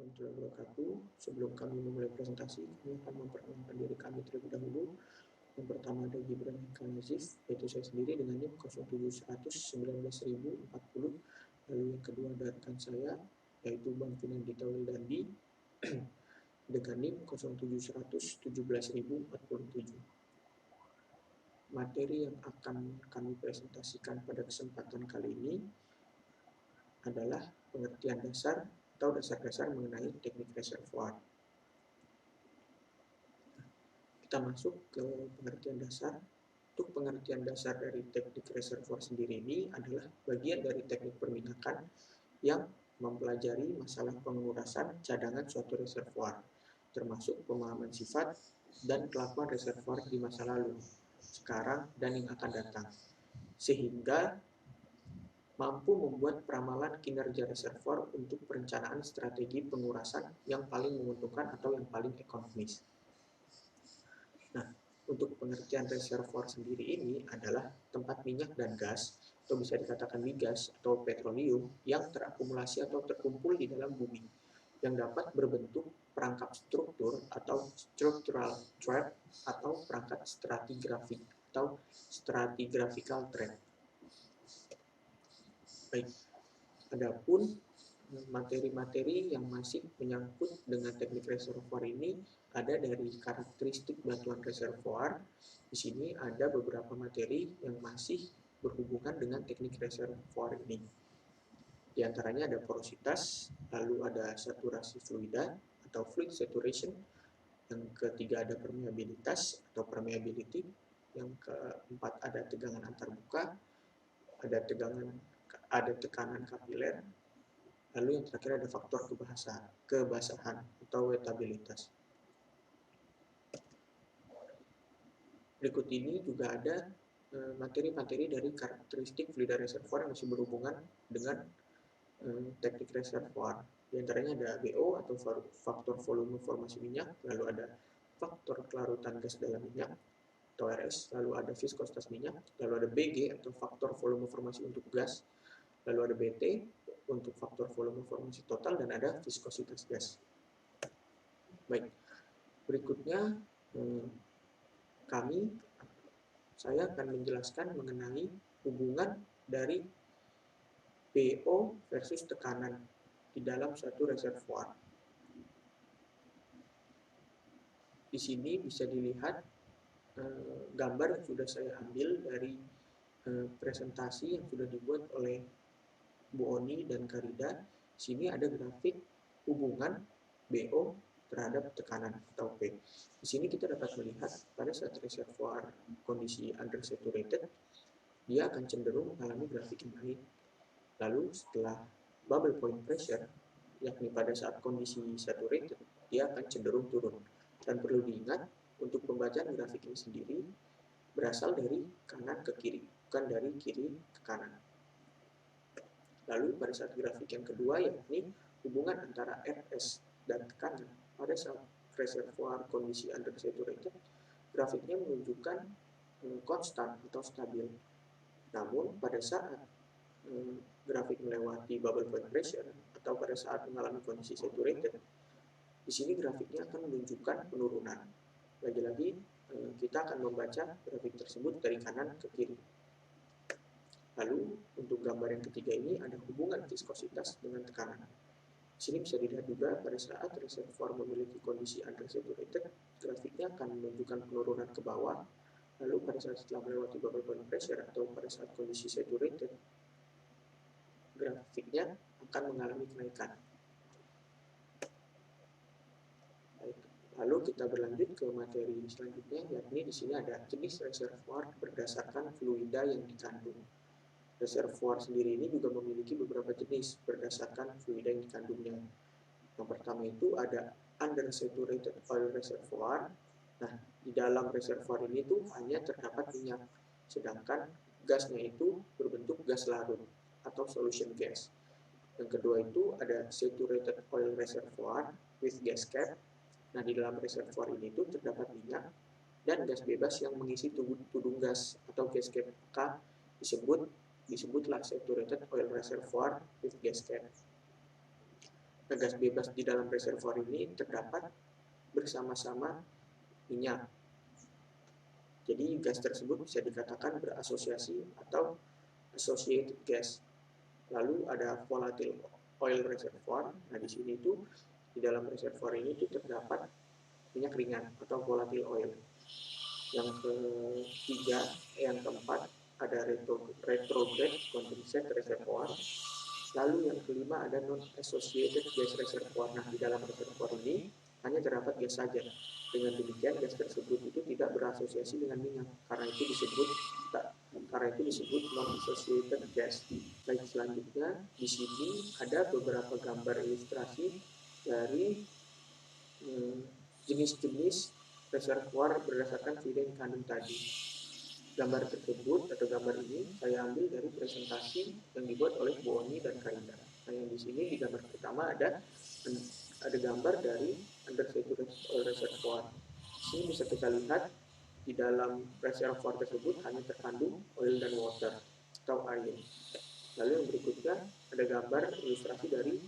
warahmatullahi wabarakatuh. Sebelum kami memulai presentasi, kami akan memperkenalkan diri kami terlebih dahulu. Yang pertama ada Gibran Hikal Nazif, yaitu saya sendiri dengan NIM 071919040. Lalu yang kedua ada rekan saya, yaitu Bang Finandita Wildandi, dengan NIM 071114047. Materi yang akan kami presentasikan pada kesempatan kali ini adalah pengertian dasar atau dasar-dasar mengenai teknik reservoir. Kita masuk ke pengertian dasar. Untuk pengertian dasar dari teknik reservoir sendiri ini adalah bagian dari teknik perminakan yang mempelajari masalah pengurasan cadangan suatu reservoir, termasuk pemahaman sifat dan kelakuan reservoir di masa lalu, sekarang, dan yang akan datang, sehingga mampu membuat peramalan kinerja reservoir untuk perencanaan strategi pengurasan yang paling menguntungkan atau yang paling ekonomis. Nah, untuk pengertian reservoir sendiri ini adalah tempat minyak dan gas, atau bisa dikatakan migas atau petroleum, yang terakumulasi atau terkumpul di dalam bumi, yang dapat berbentuk perangkap struktur atau structural trap atau perangkat stratigrafik atau stratigraphical trap. Baik, adapun materi-materi yang masih menyangkut dengan teknik reservoir ini ada dari karakteristik batuan reservoir. Di sini ada beberapa materi yang masih berhubungan dengan teknik reservoir ini. Di antaranya ada porositas, lalu ada saturasi fluida atau fluid saturation, yang ketiga ada permeabilitas atau permeability, yang keempat ada tegangan antarmuka, ada tekanan kapiler, lalu yang terakhir ada faktor kebasahan atau wetabilitas. Berikut ini juga ada materi-materi dari karakteristik fluida reservoir yang masih berhubungan dengan teknik reservoir. Di antaranya ada BO atau faktor volume formasi minyak, lalu ada faktor kelarutan gas dalam minyak atau RS, lalu ada viskositas minyak, lalu ada BG atau faktor volume formasi untuk gas, lalu ada BT untuk faktor volume formasi total, dan ada viskositas gas. Baik, berikutnya saya akan menjelaskan mengenai hubungan dari BO versus tekanan di dalam suatu reservoir. Di sini bisa dilihat gambar yang sudah saya ambil dari presentasi yang sudah dibuat oleh Bu Oni dan Karida. Di sini ada grafik hubungan BO terhadap tekanan atau P. Di sini kita dapat melihat pada saat reservoir kondisi undersaturated, dia akan cenderung mengalami grafik yang naik. Lalu setelah bubble point pressure, yakni pada saat kondisi saturated, dia akan cenderung turun. Dan perlu diingat, untuk pembacaan grafik ini sendiri berasal dari kanan ke kiri, bukan dari kiri ke kanan. Lalu pada saat grafik yang kedua, yakni hubungan antara RS dan tekanan pada saat reservoir kondisi undersaturated, grafiknya menunjukkan konstan atau stabil. Namun pada saat grafik melewati bubble point pressure atau pada saat mengalami kondisi saturated, di sini grafiknya akan menunjukkan penurunan. Lagi-lagi kita akan membaca grafik tersebut dari kanan ke kiri. Lalu untuk gambar yang ketiga ini ada hubungan viskositas dengan tekanan. Di sini bisa dilihat juga pada saat reservoir memiliki kondisi undersaturated, grafiknya akan menunjukkan penurunan ke bawah. Lalu pada saat setelah melewati bubble point pressure atau pada saat kondisi saturated, grafiknya akan mengalami kenaikan. Lalu kita berlanjut ke materi selanjutnya, yakni di sini ada jenis reservoir berdasarkan fluida yang dikandung. Reservoir sendiri ini juga memiliki beberapa jenis berdasarkan fluida yang dikandungnya. Yang pertama itu ada undersaturated oil reservoir. Nah, di dalam reservoir ini tuh hanya terdapat minyak, sedangkan gasnya itu berbentuk gas larut atau solution gas. Yang kedua itu ada saturated oil reservoir with gas cap. Nah, di dalam reservoir ini tuh terdapat minyak dan gas bebas yang mengisi tudung gas atau gas cap K disebutlah saturated oil reservoir with gas cap. gas bebas di dalam reservoir ini terdapat bersama-sama minyak. Jadi gas tersebut bisa dikatakan berasosiasi atau associated gas. Lalu ada volatile oil reservoir. Nah, di sini itu di dalam reservoir ini itu terdapat minyak ringan atau volatile oil. Yang keempat ada retrograde condensate reservoir. Lalu yang kelima ada non-associated gas reservoir. Nah, di dalam reservoir ini hanya terdapat gas saja. Dengan demikian gas tersebut itu tidak berasosiasi dengan minyak. Karena itu disebut non-associated gas. Baik, selanjutnya di sini ada beberapa gambar ilustrasi dari jenis-jenis reservoir berdasarkan fluida yang kandung tadi. Gambar tersebut atau gambar ini saya ambil dari presentasi yang dibuat oleh Bu Oni dan Karida. Nah, yang di sini di gambar pertama ada gambar dari undersaturated oil reservoir. Di sini bisa kita lihat di dalam reservoir tersebut hanya terkandung oil dan water atau air. Lalu yang berikutnya ada gambar ilustrasi dari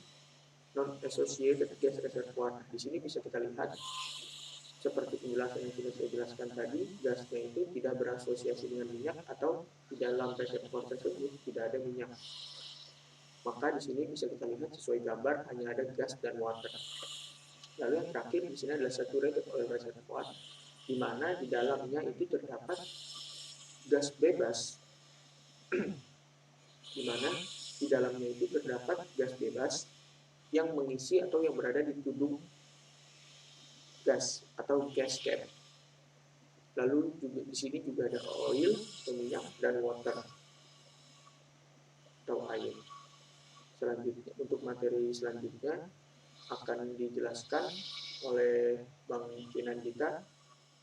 non-associated gas reservoir. Di sini bisa kita lihat seperti penjelasan yang sudah saya jelaskan tadi, gasnya itu tidak berasosiasi dengan minyak atau di dalam reservoir tersebut tidak ada minyak. Maka di sini bisa kita lihat sesuai gambar hanya ada gas dan water. Lalu yang terakhir di sini adalah saturated oil reservoir, di mana di dalamnya itu terdapat gas bebas, di mana di dalamnya itu terdapat gas bebas yang mengisi atau yang berada di tudung gas atau gas cap. Lalu juga di sini juga ada oil atau minyak dan water atau air. Selanjutnya untuk materi selanjutnya akan dijelaskan oleh Bang Kinandita.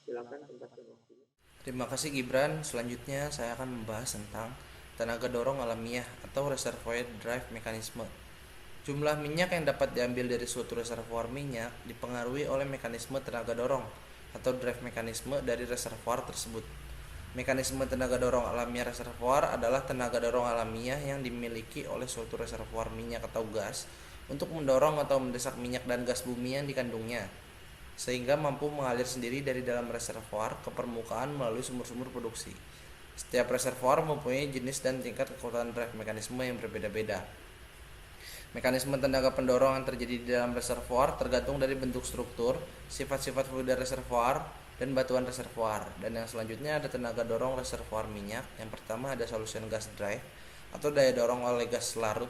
Silakan tempat dan waktunya. Terima kasih Gibran. Selanjutnya saya akan membahas tentang tenaga dorong alamiah atau reservoir drive mechanism. Jumlah minyak yang dapat diambil dari suatu reservoir minyak dipengaruhi oleh mekanisme tenaga dorong atau drive mekanisme dari reservoir tersebut. Mekanisme tenaga dorong alamiah reservoir adalah tenaga dorong alamiah yang dimiliki oleh suatu reservoir minyak atau gas untuk mendorong atau mendesak minyak dan gas bumi yang dikandungnya, sehingga mampu mengalir sendiri dari dalam reservoir ke permukaan melalui sumur-sumur produksi. Setiap reservoir mempunyai jenis dan tingkat kekuatan drive mekanisme yang berbeda-beda. Mekanisme tenaga pendorong yang terjadi di dalam reservoir tergantung dari bentuk struktur, sifat-sifat fluida reservoir, dan batuan reservoir. Dan yang selanjutnya ada tenaga dorong reservoir minyak. Yang pertama ada solution gas drive atau daya dorong oleh gas larut.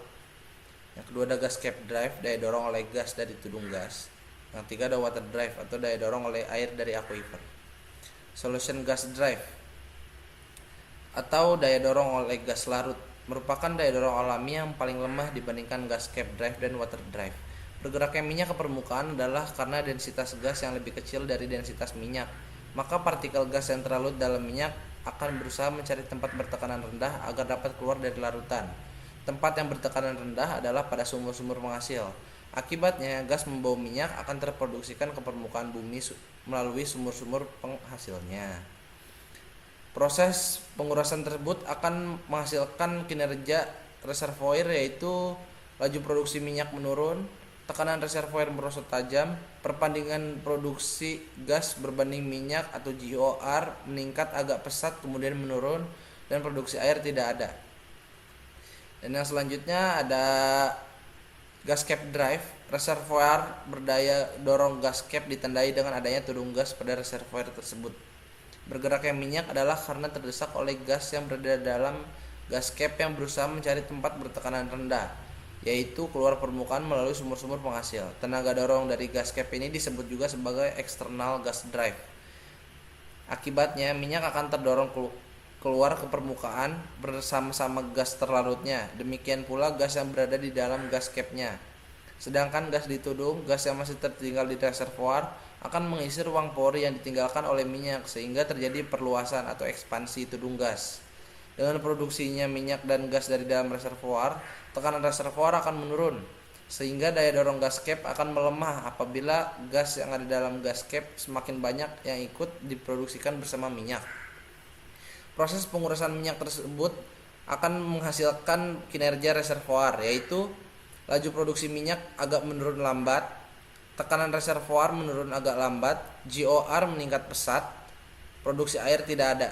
Yang kedua ada gas cap drive, daya dorong oleh gas dari tudung gas. Yang ketiga ada water drive atau daya dorong oleh air dari aquifer. Solution gas drive atau daya dorong oleh gas larut merupakan daya dorong alami yang paling lemah dibandingkan gas cap drive dan water drive. Bergeraknya minyak ke permukaan adalah karena densitas gas yang lebih kecil dari densitas minyak. Maka partikel gas yang terlarut dalam minyak akan berusaha mencari tempat bertekanan rendah agar dapat keluar dari larutan. Tempat yang bertekanan rendah adalah pada sumur-sumur penghasil. Akibatnya, gas membawa minyak akan terproduksikan ke permukaan bumi melalui sumur-sumur penghasilnya. Proses pengurasan tersebut akan menghasilkan kinerja reservoir, yaitu laju produksi minyak menurun, tekanan reservoir merosot tajam, perbandingan produksi gas berbanding minyak atau GOR meningkat agak pesat kemudian menurun, dan produksi air tidak ada. Dan yang selanjutnya ada gas cap drive. Reservoir berdaya dorong gas cap ditandai dengan adanya tudung gas pada reservoir tersebut. Bergeraknya minyak adalah karena terdesak oleh gas yang berada dalam gas cap yang berusaha mencari tempat bertekanan rendah, yaitu keluar permukaan melalui sumur-sumur penghasil. Tenaga dorong dari gas cap ini disebut juga sebagai external gas drive. Akibatnya minyak akan terdorong keluar ke permukaan bersama-sama gas terlarutnya. Demikian pula gas yang berada di dalam gas capnya. Sedangkan gas di tudung, gas yang masih tertinggal di reservoir akan mengisi ruang pori yang ditinggalkan oleh minyak, sehingga terjadi perluasan atau ekspansi tudung gas. Dengan produksinya minyak dan gas dari dalam reservoir, tekanan reservoir akan menurun, sehingga daya dorong gas cap akan melemah apabila gas yang ada dalam gas cap semakin banyak yang ikut diproduksikan bersama minyak. Proses pengurasan minyak tersebut akan menghasilkan kinerja reservoir, yaitu laju produksi minyak agak menurun lambat, tekanan reservoir menurun agak lambat, GOR meningkat pesat, produksi air tidak ada.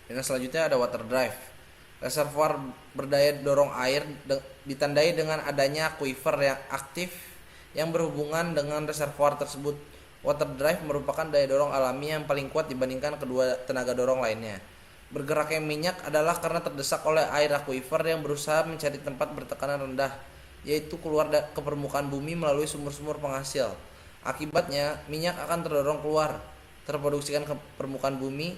Dan selanjutnya ada water drive. Reservoir berdaya dorong air ditandai dengan adanya aquifer yang aktif yang berhubungan dengan reservoir tersebut. Water drive merupakan daya dorong alami yang paling kuat dibandingkan kedua tenaga dorong lainnya. Bergeraknya minyak adalah karena terdesak oleh air aquifer yang berusaha mencari tempat bertekanan rendah, yaitu keluar ke permukaan bumi melalui sumur-sumur penghasil. Akibatnya, minyak akan terdorong keluar, terproduksikan ke permukaan bumi.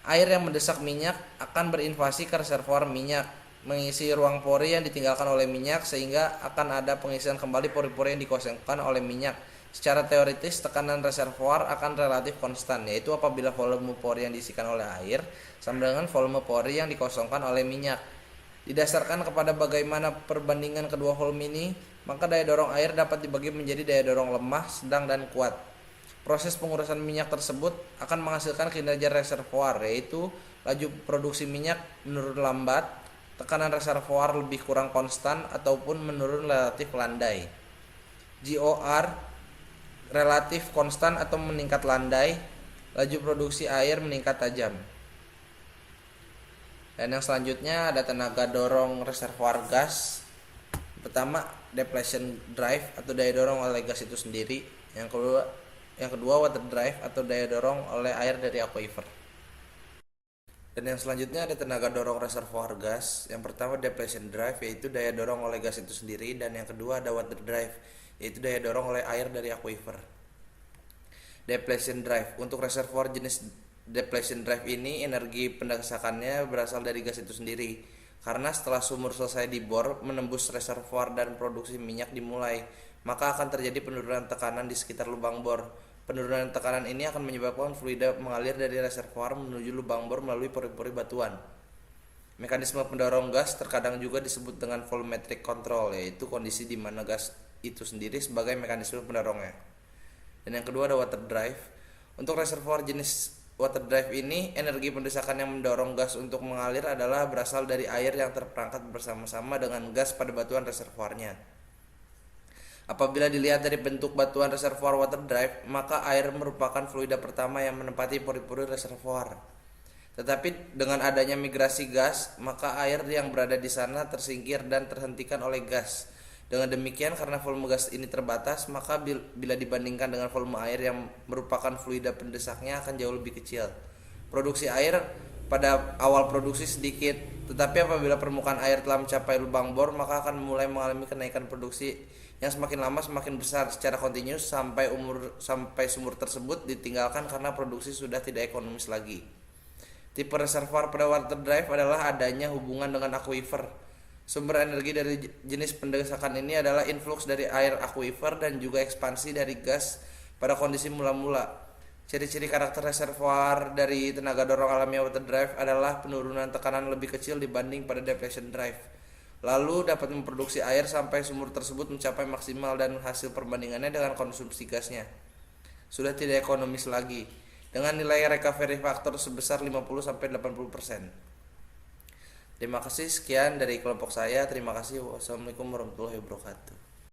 Air yang mendesak minyak akan berinvasi ke reservoir minyak, mengisi ruang pori yang ditinggalkan oleh minyak, sehingga akan ada pengisian kembali pori-pori yang dikosongkan oleh minyak. Secara teoritis, tekanan reservoir akan relatif konstan, yaitu apabila volume pori yang diisikan oleh air sama dengan volume pori yang dikosongkan oleh minyak. Didasarkan kepada bagaimana perbandingan kedua volume ini, maka daya dorong air dapat dibagi menjadi daya dorong lemah, sedang, dan kuat. Proses pengurusan minyak tersebut akan menghasilkan kinerja reservoir, yaitu laju produksi minyak menurun lambat, tekanan reservoir lebih kurang konstan ataupun menurun relatif landai. GOR relatif konstan atau meningkat landai, laju produksi air meningkat tajam. Dan yang selanjutnya ada tenaga dorong reservoir gas. Pertama, depletion drive atau daya dorong oleh gas itu sendiri. Yang kedua water drive atau daya dorong oleh air dari aquifer. Dan yang selanjutnya ada tenaga dorong reservoir gas. Yang pertama depletion drive, yaitu daya dorong oleh gas itu sendiri, dan yang kedua ada water drive, yaitu daya dorong oleh air dari aquifer. Depletion drive. Untuk reservoir jenis depletion drive ini, energi pendesakannya berasal dari gas itu sendiri. Karena setelah sumur selesai dibor, menembus reservoir dan produksi minyak dimulai, maka akan terjadi penurunan tekanan di sekitar lubang bor. Penurunan tekanan ini akan menyebabkan fluida mengalir dari reservoir menuju lubang bor melalui pori-pori batuan. Mekanisme pendorong gas terkadang juga disebut dengan volumetric control, yaitu kondisi di mana gas itu sendiri sebagai mekanisme pendorongnya. Dan yang kedua ada water drive. Untuk reservoir jenis water drive ini, energi pendesakan yang mendorong gas untuk mengalir adalah berasal dari air yang terperangkap bersama-sama dengan gas pada batuan reservoirnya. Apabila dilihat dari bentuk batuan reservoir water drive, maka air merupakan fluida pertama yang menempati pori-pori reservoir. Tetapi dengan adanya migrasi gas, maka air yang berada di sana tersingkir dan terhentikan oleh gas. Dengan demikian, karena volume gas ini terbatas, maka bila dibandingkan dengan volume air yang merupakan fluida pendesaknya akan jauh lebih kecil. Produksi air pada awal produksi sedikit, tetapi apabila permukaan air telah mencapai lubang bor, maka akan mulai mengalami kenaikan produksi yang semakin lama semakin besar secara kontinus sampai sumur tersebut ditinggalkan karena produksi sudah tidak ekonomis lagi. Tipe reservoir pada water drive adalah adanya hubungan dengan aquifer. Sumber energi dari jenis pendesakan ini adalah influx dari air aquifer dan juga ekspansi dari gas pada kondisi mula-mula. Ciri-ciri karakter reservoir dari tenaga dorong alami water drive adalah penurunan tekanan lebih kecil dibanding pada depletion drive. Lalu dapat memproduksi air sampai sumur tersebut mencapai maksimal dan hasil perbandingannya dengan konsumsi gasnya sudah tidak ekonomis lagi dengan nilai recovery factor sebesar 50-80%. Terima kasih, sekian dari kelompok saya. Terima kasih. Wassalamualaikum warahmatullahi wabarakatuh.